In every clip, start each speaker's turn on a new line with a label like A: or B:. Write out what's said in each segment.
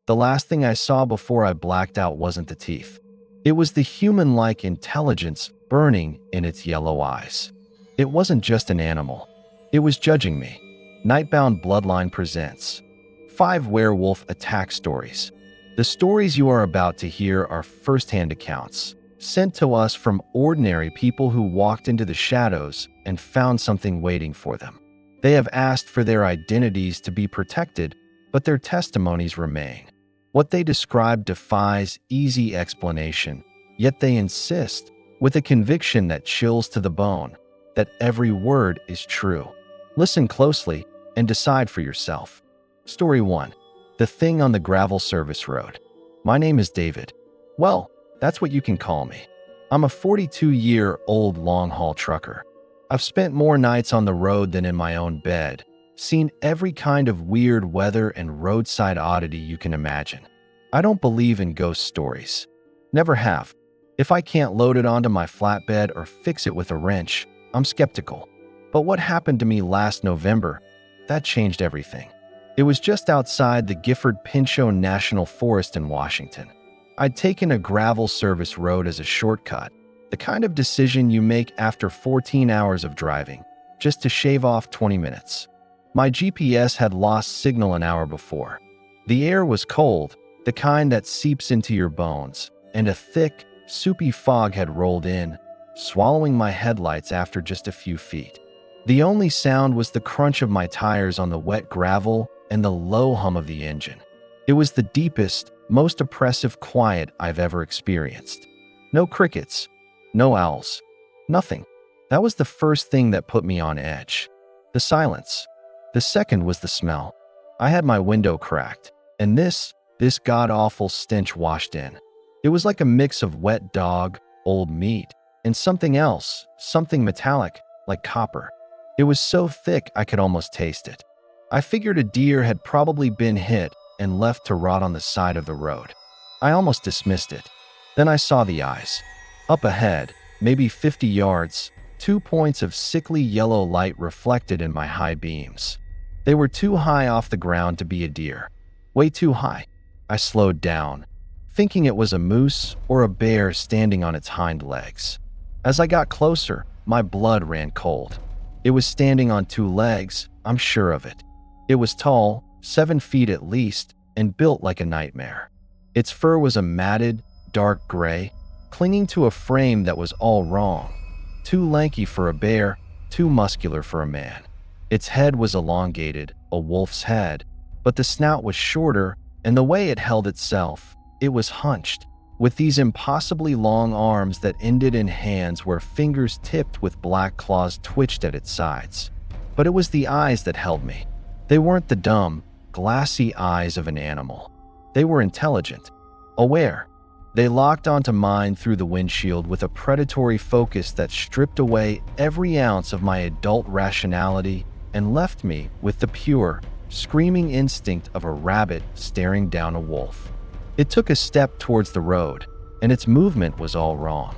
A: The last thing I saw before I blacked out wasn't the teeth. It was the human-like intelligence burning in its yellow eyes. It wasn't just an animal. It was judging me. Nightbound Bloodline presents 5 werewolf attack stories. The stories you are about to hear are first-hand accounts, sent to us from ordinary people who walked into the shadows and found something waiting for them. They have asked for their identities to be protected, but their testimonies remain. What they describe defies easy explanation, yet they insist, with a conviction that chills to the bone, that every word is true. Listen closely and decide for yourself. Story 1. The Thing on the Gravel Service Road. My name is David. Well, that's what you can call me. I'm a 42-year-old long-haul trucker. I've spent more nights on the road than in my own bed, seen every kind of weird weather and roadside oddity you can imagine. I don't believe in ghost stories. Never have. If I can't load it onto my flatbed or fix it with a wrench, I'm skeptical. But what happened to me last November, that changed everything. It was just outside the Gifford-Pinchot National Forest in Washington. I'd taken a gravel service road as a shortcut, the kind of decision you make after 14 hours of driving, just to shave off 20 minutes. My GPS had lost signal an hour before. The air was cold, the kind that seeps into your bones, and a thick, soupy fog had rolled in, swallowing my headlights after just a few feet. The only sound was the crunch of my tires on the wet gravel and the low hum of the engine. It was the deepest, most oppressive quiet I've ever experienced. No crickets, no owls, nothing. That was the first thing that put me on edge. The silence. The second was the smell. I had my window cracked, and this god-awful stench washed in. It was like a mix of wet dog, old meat, and something else, something metallic, like copper. It was so thick I could almost taste it. I figured a deer had probably been hit and left to rot on the side of the road. I almost dismissed it. Then I saw the eyes. Up ahead, maybe 50 yards, 2 points of sickly yellow light reflected in my high beams. They were too high off the ground to be a deer. Way too high. I slowed down, thinking it was a moose or a bear standing on its hind legs. As I got closer, my blood ran cold. It was standing on 2 legs, I'm sure of it. It was tall, 7 feet at least, and built like a nightmare. Its fur was a matted, dark gray, clinging to a frame that was all wrong. Too lanky for a bear, too muscular for a man. Its head was elongated, a wolf's head, but the snout was shorter, and the way it held itself, it was hunched, with these impossibly long arms that ended in hands where fingers tipped with black claws twitched at its sides. But it was the eyes that held me. They weren't the dumb, glassy eyes of an animal. They were intelligent, aware. They locked onto mine through the windshield with a predatory focus that stripped away every ounce of my adult rationality and left me with the pure, screaming instinct of a rabbit staring down a wolf. It took a step towards the road, and its movement was all wrong.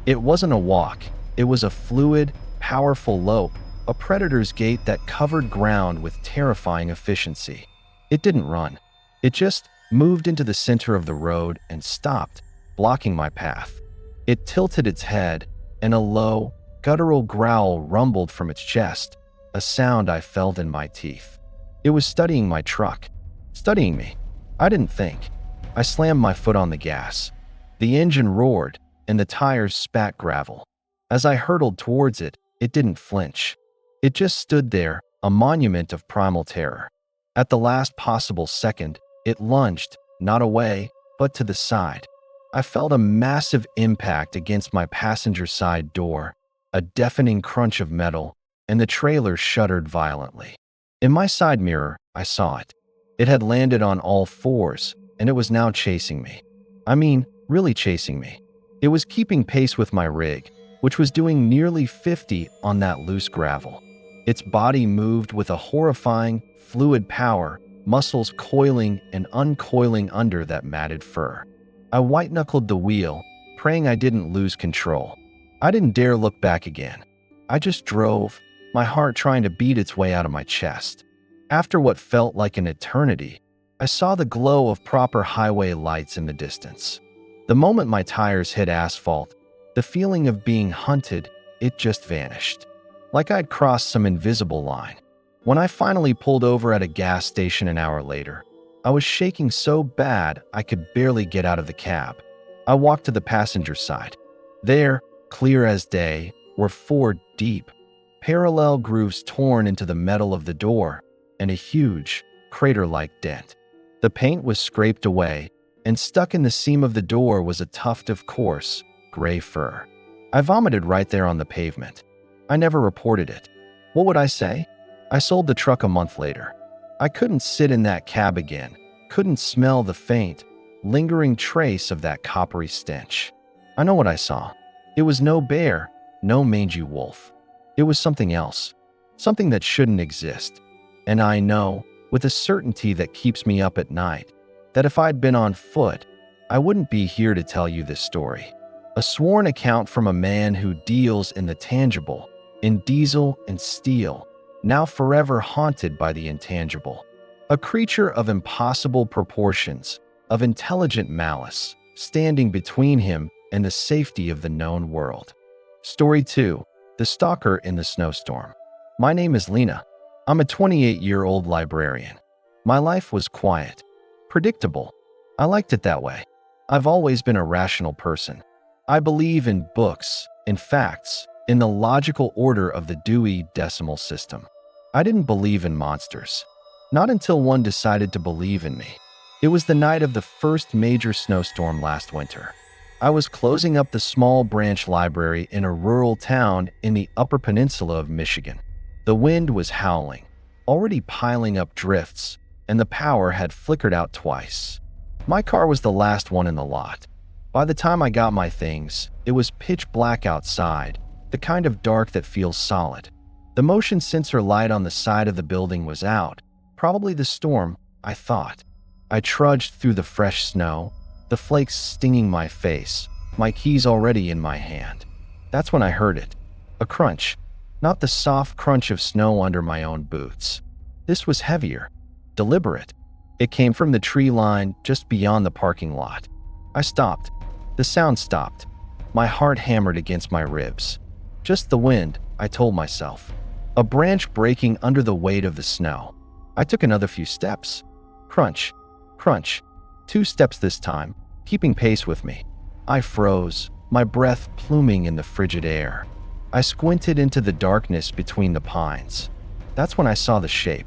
A: It wasn't a walk, it was a fluid, powerful lope, a predator's gait that covered ground with terrifying efficiency. It didn't run. It just moved into the center of the road and stopped, blocking my path. It tilted its head, and a low, guttural growl rumbled from its chest, a sound I felt in my teeth. It was studying my truck, studying me. I didn't think. I slammed my foot on the gas. The engine roared, and the tires spat gravel. As I hurtled towards it, it didn't flinch. It just stood there, a monument of primal terror. At the last possible second, it lunged, not away, but to the side. I felt a massive impact against my passenger side door, a deafening crunch of metal, and the trailer shuddered violently. In my side mirror, I saw it. It had landed on all fours, and it was now chasing me. I mean, really chasing me. It was keeping pace with my rig, which was doing nearly 50 on that loose gravel. Its body moved with a horrifying, fluid power, muscles coiling and uncoiling under that matted fur. I white-knuckled the wheel, praying I didn't lose control. I didn't dare look back again. I just drove, my heart trying to beat its way out of my chest. After what felt like an eternity, I saw the glow of proper highway lights in the distance. The moment my tires hit asphalt, the feeling of being hunted, it just vanished. Like I'd crossed some invisible line. When I finally pulled over at a gas station an hour later, I was shaking so bad I could barely get out of the cab. I walked to the passenger side. There, clear as day, were 4 deep, parallel grooves torn into the metal of the door and a huge, crater-like dent. The paint was scraped away, and stuck in the seam of the door was a tuft of coarse, gray fur. I vomited right there on the pavement. I never reported it. What would I say? I sold the truck a month later. I couldn't sit in that cab again, couldn't smell the faint, lingering trace of that coppery stench. I know what I saw. It was no bear, no mangy wolf. It was something else, something that shouldn't exist. And I know, with a certainty that keeps me up at night, that if I'd been on foot, I wouldn't be here to tell you this story. A sworn account from a man who deals in the tangible, in diesel and steel, now forever haunted by the intangible. A creature of impossible proportions, of intelligent malice, standing between him and the safety of the known world. Story 2. The Stalker in the Snowstorm. My name is Lena. I'm a 28-year-old librarian. My life was quiet, predictable. I liked it that way. I've always been a rational person. I believe in books, in facts, in the logical order of the Dewey Decimal System. I didn't believe in monsters. Not until one decided to believe in me. It was the night of the first major snowstorm last winter. I was closing up the small branch library in a rural town in the Upper Peninsula of Michigan. The wind was howling, already piling up drifts, and the power had flickered out twice. My car was the last one in the lot. By the time I got my things, it was pitch black outside, the kind of dark that feels solid. The motion sensor light on the side of the building was out, probably the storm, I thought. I trudged through the fresh snow, the flakes stinging my face, my keys already in my hand. That's when I heard it. A crunch, not the soft crunch of snow under my own boots. This was heavier, deliberate. It came from the tree line just beyond the parking lot. I stopped. The sound stopped. My heart hammered against my ribs. Just the wind, I told myself. A branch breaking under the weight of the snow. I took another few steps. Crunch, crunch. 2 steps this time, keeping pace with me. I froze, my breath pluming in the frigid air. I squinted into the darkness between the pines. That's when I saw the shape.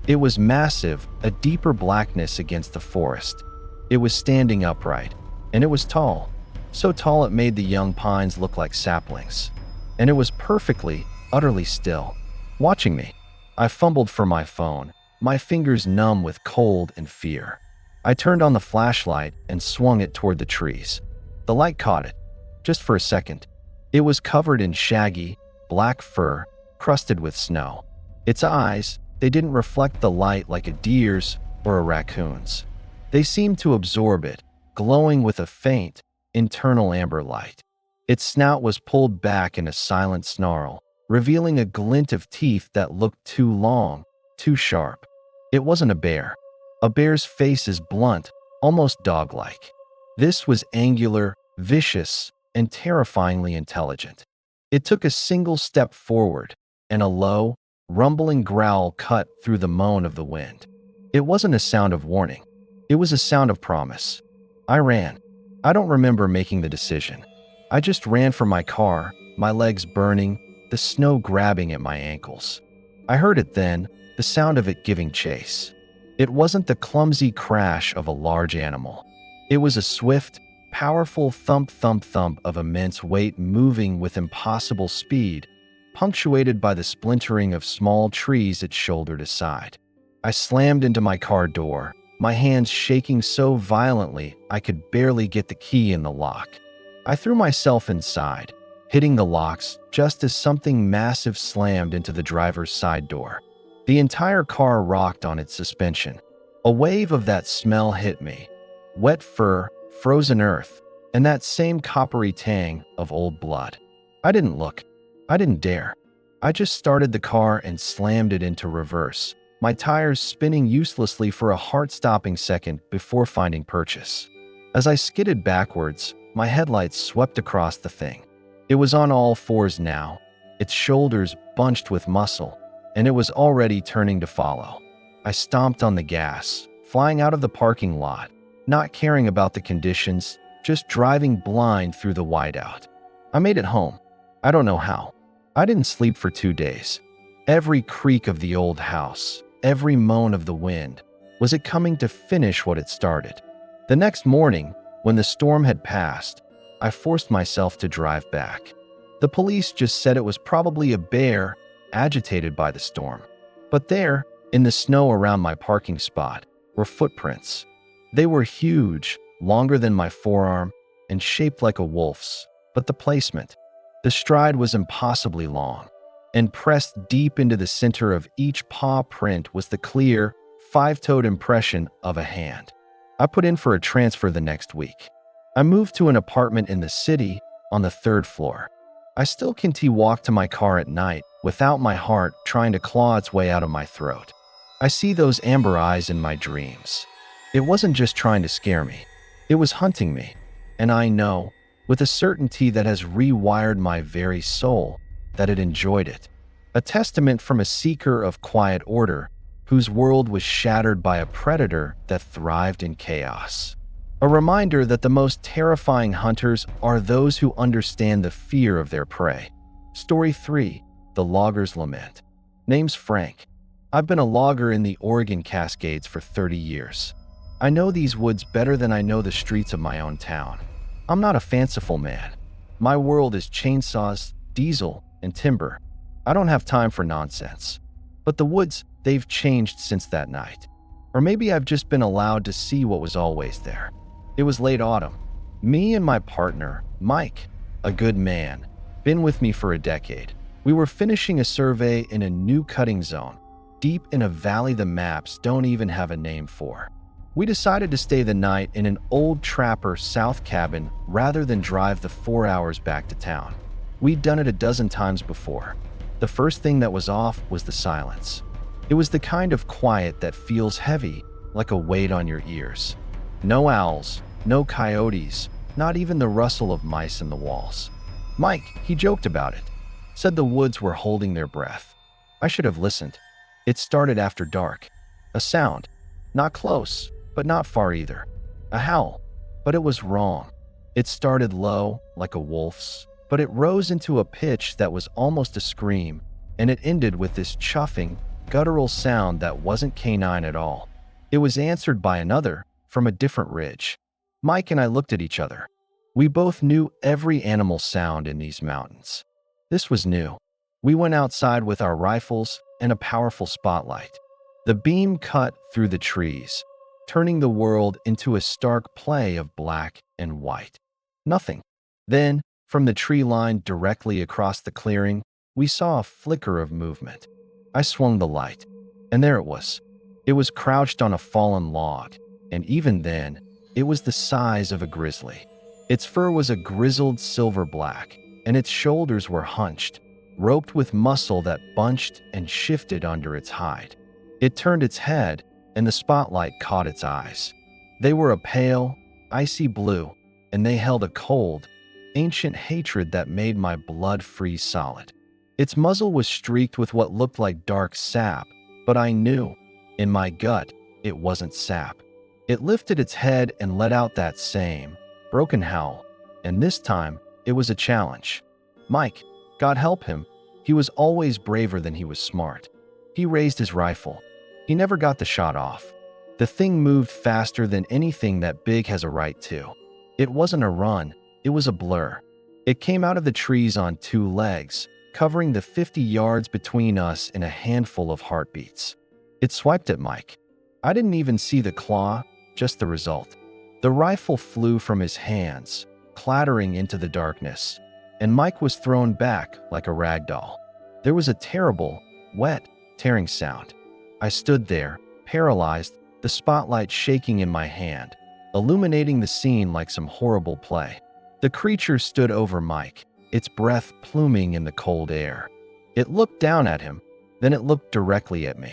A: It was massive, a deeper blackness against the forest. It was standing upright, and it was tall. So tall it made the young pines look like saplings. And it was perfectly, utterly still, watching me. I fumbled for my phone, my fingers numb with cold and fear. I turned on the flashlight and swung it toward the trees. The light caught it, just for a second. It was covered in shaggy, black fur, crusted with snow. Its eyes, they didn't reflect the light like a deer's or a raccoon's. They seemed to absorb it, glowing with a faint, internal amber light. Its snout was pulled back in a silent snarl, revealing a glint of teeth that looked too long, too sharp. It wasn't a bear. A bear's face is blunt, almost dog-like. This was angular, vicious, and terrifyingly intelligent. It took a single step forward, and a low, rumbling growl cut through the moan of the wind. It wasn't a sound of warning. It was a sound of promise. I ran. I don't remember making the decision. I just ran for my car, my legs burning, the snow grabbing at my ankles. I heard it then, the sound of it giving chase. It wasn't the clumsy crash of a large animal. It was a swift, powerful thump thump thump of immense weight moving with impossible speed, punctuated by the splintering of small trees it shouldered aside. I slammed into my car door, my hands shaking so violently I could barely get the key in the lock. I threw myself inside, hitting the locks just as something massive slammed into the driver's side door. The entire car rocked on its suspension. A wave of that smell hit me. Wet fur, frozen earth, and that same coppery tang of old blood. I didn't look. I didn't dare. I just started the car and slammed it into reverse, my tires spinning uselessly for a heart-stopping second before finding purchase. As I skidded backwards, my headlights swept across the thing. It was on all fours now, its shoulders bunched with muscle, and it was already turning to follow. I stomped on the gas, flying out of the parking lot, not caring about the conditions, just driving blind through the whiteout. I made it home. I don't know how. I didn't sleep for 2 days. Every creak of the old house, every moan of the wind, was it coming to finish what it started? The next morning, when the storm had passed, I forced myself to drive back. The police just said it was probably a bear agitated by the storm. But there, in the snow around my parking spot, were footprints. They were huge, longer than my forearm, and shaped like a wolf's. But the placement, the stride was impossibly long, and pressed deep into the center of each paw print was the clear, five-toed impression of a hand. I put in for a transfer the next week. I moved to an apartment in the city on the 3rd floor. I still can walk to my car at night without my heart trying to claw its way out of my throat. I see those amber eyes in my dreams. It wasn't just trying to scare me. It was hunting me. And I know, with a certainty that has rewired my very soul, that it enjoyed it. A testament from a seeker of quiet order whose world was shattered by a predator that thrived in chaos. A reminder that the most terrifying hunters are those who understand the fear of their prey. Story 3, The Logger's Lament. Name's Frank. I've been a logger in the Oregon Cascades for 30 years. I know these woods better than I know the streets of my own town. I'm not a fanciful man. My world is chainsaws, diesel, and timber. I don't have time for nonsense. But the woods, they've changed since that night. Or maybe I've just been allowed to see what was always there. It was late autumn. Me and my partner, Mike, a good man, been with me for a decade. We were finishing a survey in a new cutting zone, deep in a valley the maps don't even have a name for. We decided to stay the night in an old trapper south cabin rather than drive the 4 hours back to town. We'd done it a dozen times before. The first thing that was off was the silence. It was the kind of quiet that feels heavy, like a weight on your ears. No owls, no coyotes, not even the rustle of mice in the walls. Mike, he joked about it, said the woods were holding their breath. I should have listened. It started after dark. A sound, not close, but not far either. A howl, but it was wrong. It started low, like a wolf's, but it rose into a pitch that was almost a scream, and it ended with this chuffing, guttural sound that wasn't canine at all. It was answered by another, from a different ridge. Mike and I looked at each other. We both knew every animal sound in these mountains. This was new. We went outside with our rifles and a powerful spotlight. The beam cut through the trees, turning the world into a stark play of black and white. Nothing. Then, from the tree line directly across the clearing, we saw a flicker of movement. I swung the light, and there it was. It was crouched on a fallen log, and even then, it was the size of a grizzly. Its fur was a grizzled silver black, and its shoulders were hunched, roped with muscle that bunched and shifted under its hide. It turned its head, and the spotlight caught its eyes. They were a pale, icy blue, and they held a cold, ancient hatred that made my blood freeze solid. Its muzzle was streaked with what looked like dark sap, but I knew, in my gut, it wasn't sap. It lifted its head and let out that same, broken howl, and this time, it was a challenge. Mike, God help him, he was always braver than he was smart. He raised his rifle. He never got the shot off. The thing moved faster than anything that big has a right to. It wasn't a run, it was a blur. It came out of the trees on 2 legs, covering the 50 yards between us in a handful of heartbeats. It swiped at Mike. I didn't even see the claw, just the result. The rifle flew from his hands, clattering into the darkness, and Mike was thrown back like a rag doll. There was a terrible, wet, tearing sound. I stood there, paralyzed, the spotlight shaking in my hand, illuminating the scene like some horrible play. The creature stood over Mike, its breath pluming in the cold air. It looked down at him, then it looked directly at me.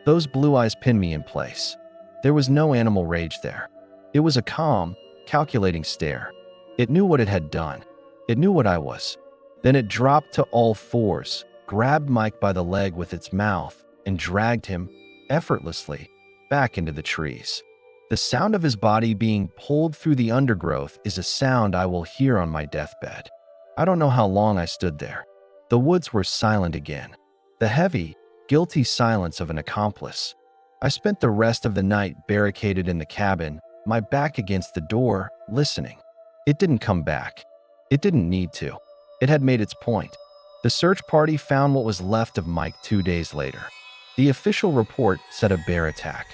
A: Those blue eyes pinned me in place. There was no animal rage there. It was a calm, calculating stare. It knew what it had done. It knew what I was. Then it dropped to all fours, grabbed Mike by the leg with its mouth, and dragged him, effortlessly, back into the trees. The sound of his body being pulled through the undergrowth is a sound I will hear on my deathbed. I don't know how long I stood there. The woods were silent again. The heavy, guilty silence of an accomplice. I spent the rest of the night barricaded in the cabin, my back against the door, listening. It didn't come back. It didn't need to. It had made its point. The search party found what was left of Mike 2 days later. The official report said a bear attack.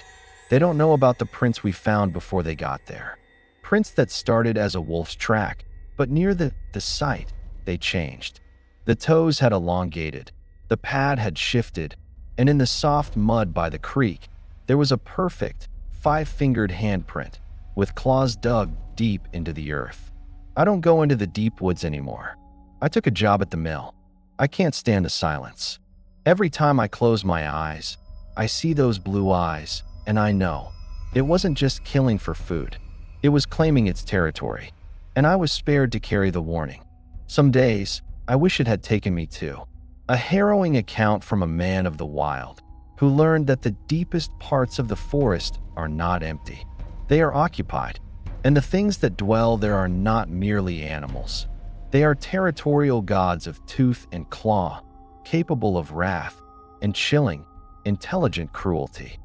A: They don't know about the prints we found before they got there. Prints that started as a wolf's track, but near the site, they changed. The toes had elongated, the pad had shifted, and in the soft mud by the creek, there was a perfect, 5-fingered handprint, with claws dug deep into the earth. I don't go into the deep woods anymore. I took a job at the mill. I can't stand the silence. Every time I close my eyes, I see those blue eyes, and I know it wasn't just killing for food. It was claiming its territory, and I was spared to carry the warning. Some days, I wish it had taken me too. A harrowing account from a man of the wild, who learned that the deepest parts of the forest are not empty. They are occupied, and the things that dwell there are not merely animals. They are territorial gods of tooth and claw, capable of wrath and chilling, intelligent cruelty.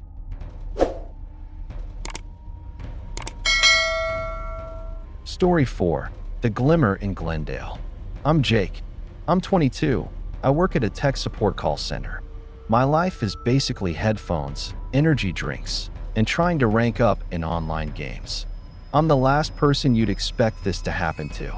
A: Story 4. The Glimmer in Glendale. I'm Jake. I'm 22. I work at a tech support call center. My life is basically headphones, energy drinks, and trying to rank up in online games. I'm the last person you'd expect this to happen to.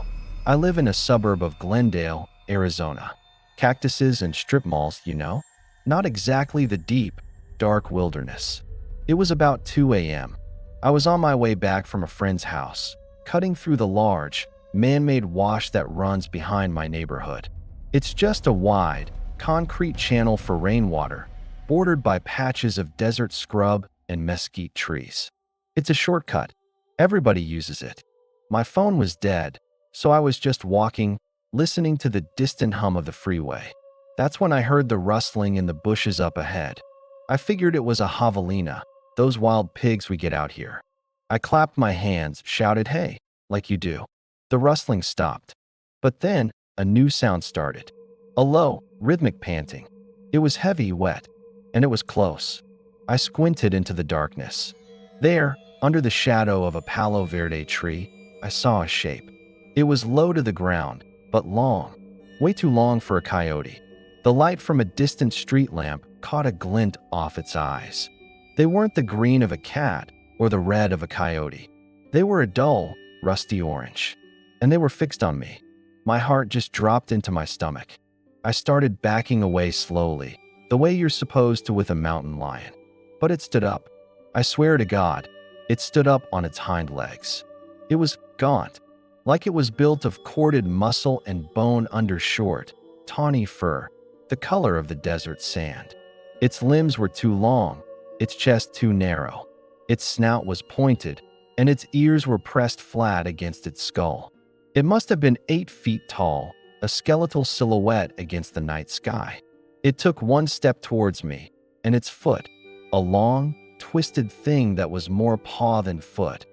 A: I live in a suburb of Glendale, Arizona. Cactuses and strip malls, you know? Not exactly the deep, dark wilderness. It was about 2 a.m. I was on my way back from a friend's house, cutting through the large, man-made wash that runs behind my neighborhood. It's just a wide, concrete channel for rainwater, bordered by patches of desert scrub and mesquite trees. It's a shortcut. Everybody uses it. My phone was dead, so I was just walking, listening to the distant hum of the freeway. That's when I heard the rustling in the bushes up ahead. I figured it was a javelina, those wild pigs we get out here. I clapped my hands, shouted, "Hey," like you do. The rustling stopped. But then, a new sound started. A low, rhythmic panting. It was heavy, wet, and it was close. I squinted into the darkness. There, under the shadow of a Palo Verde tree, I saw a shape. It was low to the ground, but long, way too long for a coyote. The light from a distant street lamp caught a glint off its eyes. They weren't the green of a cat or the red of a coyote. They were a dull, rusty orange, and they were fixed on me. My heart just dropped into my stomach. I started backing away slowly, the way you're supposed to with a mountain lion. But it stood up. I swear to God, it stood up on its hind legs. It was gaunt, like it was built of corded muscle and bone under short, tawny fur, the color of the desert sand. Its limbs were too long, its chest too narrow. Its snout was pointed, and its ears were pressed flat against its skull. It must have been 8 feet tall, a skeletal silhouette against the night sky. It took one step towards me, and its foot, a long, twisted thing that was more paw than foot,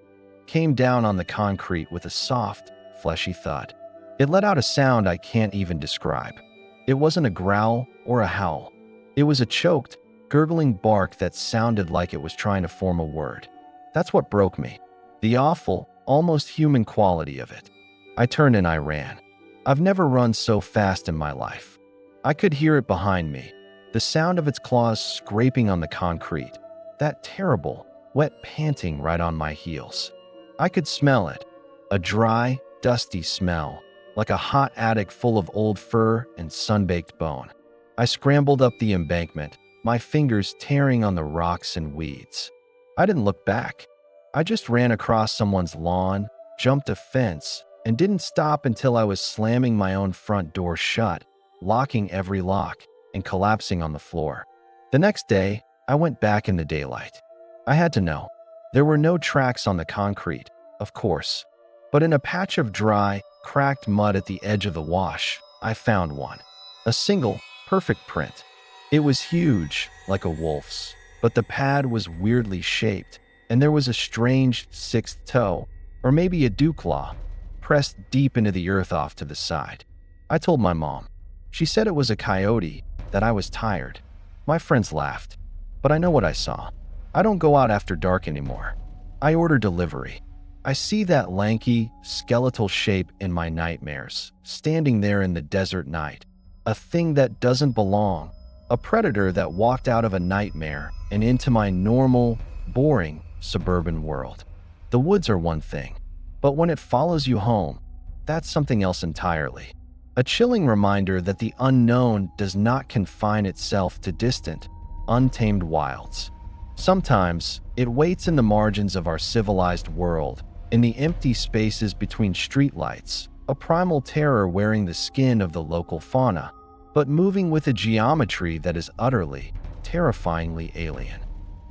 A: came down on the concrete with a soft, fleshy thud. It let out a sound I can't even describe. It wasn't a growl or a howl. It was a choked, gurgling bark that sounded like it was trying to form a word. That's what broke me. The awful, almost human quality of it. I turned and I ran. I've never run so fast in my life. I could hear it behind me, the sound of its claws scraping on the concrete, that terrible, wet panting right on my heels. I could smell it, a dry, dusty smell, like a hot attic full of old fur and sun-baked bone. I scrambled up the embankment, my fingers tearing on the rocks and weeds. I didn't look back. I just ran across someone's lawn, jumped a fence, and didn't stop until I was slamming my own front door shut, locking every lock, and collapsing on the floor. The next day, I went back in the daylight. I had to know. There were no tracks on the concrete, of course, but in a patch of dry, cracked mud at the edge of the wash, I found one. A single, perfect print. It was huge, like a wolf's, but the pad was weirdly shaped, and there was a strange sixth toe, or maybe a dew claw, pressed deep into the earth off to the side. I told my mom. She said it was a coyote, that I was tired. My friends laughed, but I know what I saw. I don't go out after dark anymore. I order delivery. I see that lanky, skeletal shape in my nightmares, standing there in the desert night. A thing that doesn't belong. A predator that walked out of a nightmare and into my normal, boring, suburban world. The woods are one thing, but when it follows you home, that's something else entirely. A chilling reminder that the unknown does not confine itself to distant, untamed wilds. Sometimes, it waits in the margins of our civilized world, in the empty spaces between streetlights, a primal terror wearing the skin of the local fauna, but moving with a geometry that is utterly, terrifyingly alien.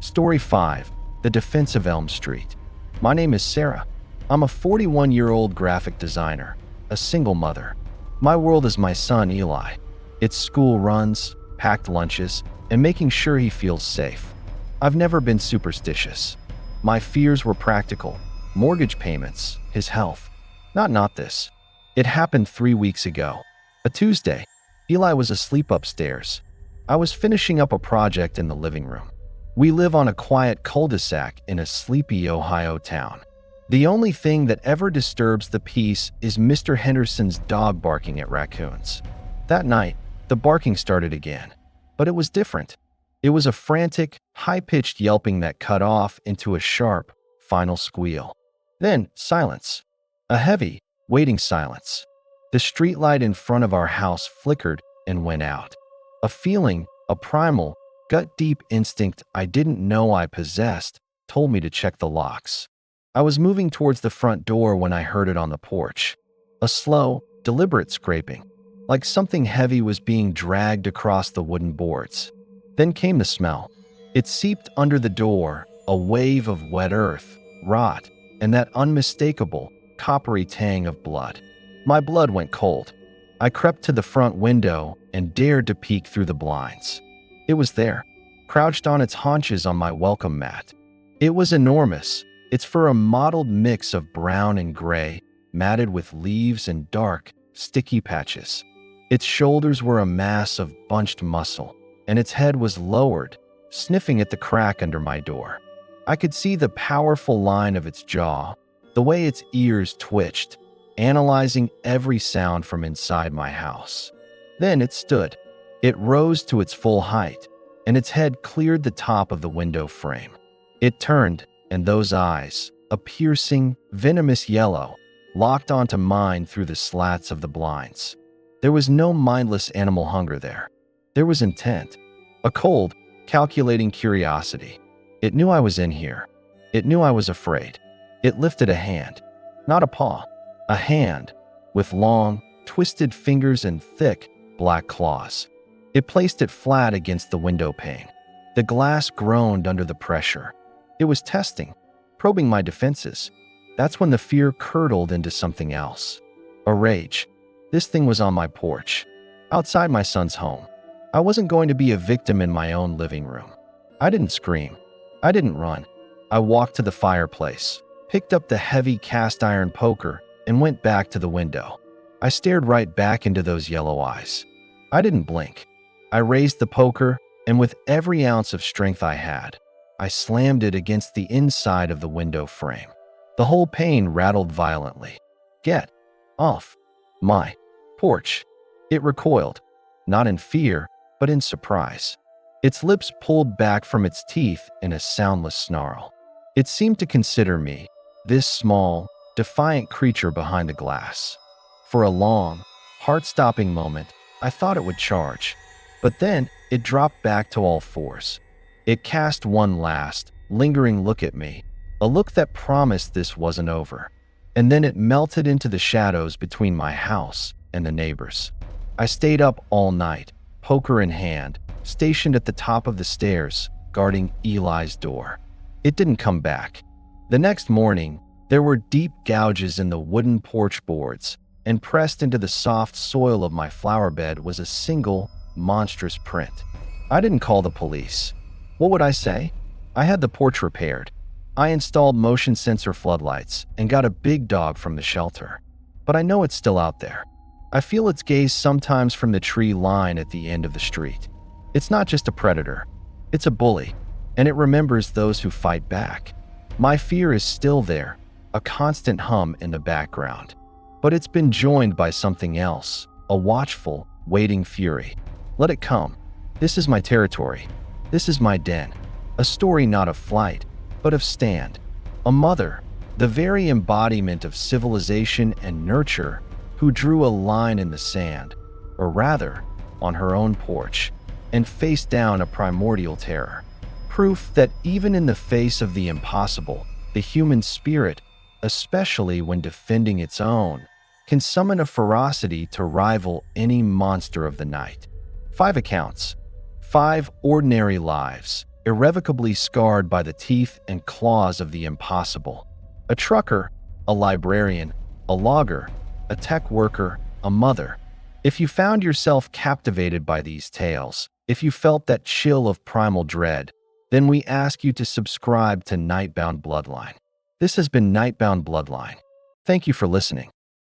A: Story 5. The Defense of Elm Street. My name is Sarah. I'm a 41-year-old graphic designer, a single mother. My world is my son, Eli. It's school runs, packed lunches, and making sure he feels safe. I've never been superstitious. My fears were practical. Mortgage payments, his health. Not this. It happened 3 weeks ago. A Tuesday. Eli was asleep upstairs. I was finishing up a project in the living room. We live on a quiet cul-de-sac in a sleepy Ohio town. The only thing that ever disturbs the peace is Mr. Henderson's dog barking at raccoons. That night, the barking started again, but it was different. It was a frantic, high-pitched yelping that cut off into a sharp, final squeal. Then, silence. A heavy, waiting silence. The streetlight in front of our house flickered and went out. A feeling, a primal, gut-deep instinct I didn't know I possessed, told me to check the locks. I was moving towards the front door when I heard it on the porch. A slow, deliberate scraping, like something heavy was being dragged across the wooden boards. Then came the smell. It seeped under the door, a wave of wet earth, rot, and that unmistakable, coppery tang of blood. My blood went cold. I crept to the front window and dared to peek through the blinds. It was there, crouched on its haunches on my welcome mat. It was enormous, its fur a mottled mix of brown and gray, matted with leaves and dark, sticky patches. Its shoulders were a mass of bunched muscle, and its head was lowered, sniffing at the crack under my door. I could see the powerful line of its jaw, the way its ears twitched, analyzing every sound from inside my house. Then it stood. It rose to its full height, and its head cleared the top of the window frame. It turned, and those eyes, a piercing, venomous yellow, locked onto mine through the slats of the blinds. There was no mindless animal hunger there. There was intent, a cold, calculating curiosity. It knew I was in here. It knew I was afraid. It lifted a hand, not a paw, a hand, with long, twisted fingers and thick, black claws. It placed it flat against the window pane. The glass groaned under the pressure. It was testing, probing my defenses. That's when the fear curdled into something else. A rage. This thing was on my porch, outside my son's home. I wasn't going to be a victim in my own living room. I didn't scream. I didn't run. I walked to the fireplace, picked up the heavy cast iron poker, and went back to the window. I stared right back into those yellow eyes. I didn't blink. I raised the poker, and with every ounce of strength I had, I slammed it against the inside of the window frame. The whole pane rattled violently. Get off my porch. It recoiled, not in fear, but in surprise. Its lips pulled back from its teeth in a soundless snarl. It seemed to consider me, this small, defiant creature behind the glass. For a long, heart-stopping moment, I thought it would charge. But then, it dropped back to all fours. It cast one last, lingering look at me, a look that promised this wasn't over. And then it melted into the shadows between my house and the neighbors. I stayed up all night, poker in hand, stationed at the top of the stairs, guarding Eli's door. It didn't come back. The next morning, there were deep gouges in the wooden porch boards, and pressed into the soft soil of my flower bed was a single, monstrous print. I didn't call the police. What would I say? I had the porch repaired. I installed motion sensor floodlights and got a big dog from the shelter. But I know it's still out there. I feel its gaze sometimes from the tree line at the end of the street. It's not just a predator. It's a bully, and it remembers those who fight back. My fear is still there, a constant hum in the background. But it's been joined by something else, a watchful, waiting fury. Let it come. This is my territory. This is my den. A story not of flight, but of stand. A mother, the very embodiment of civilization and nurture, who drew a line in the sand, or rather, on her own porch, and faced down a primordial terror. Proof that even in the face of the impossible, the human spirit, especially when defending its own, can summon a ferocity to rival any monster of the night. 5 accounts, 5 ordinary lives, irrevocably scarred by the teeth and claws of the impossible. A trucker, a librarian, a logger, a tech worker, a mother. If you found yourself captivated by these tales, if you felt that chill of primal dread, then we ask you to subscribe to Nightbound Bloodline. This has been Nightbound Bloodline. Thank you for listening.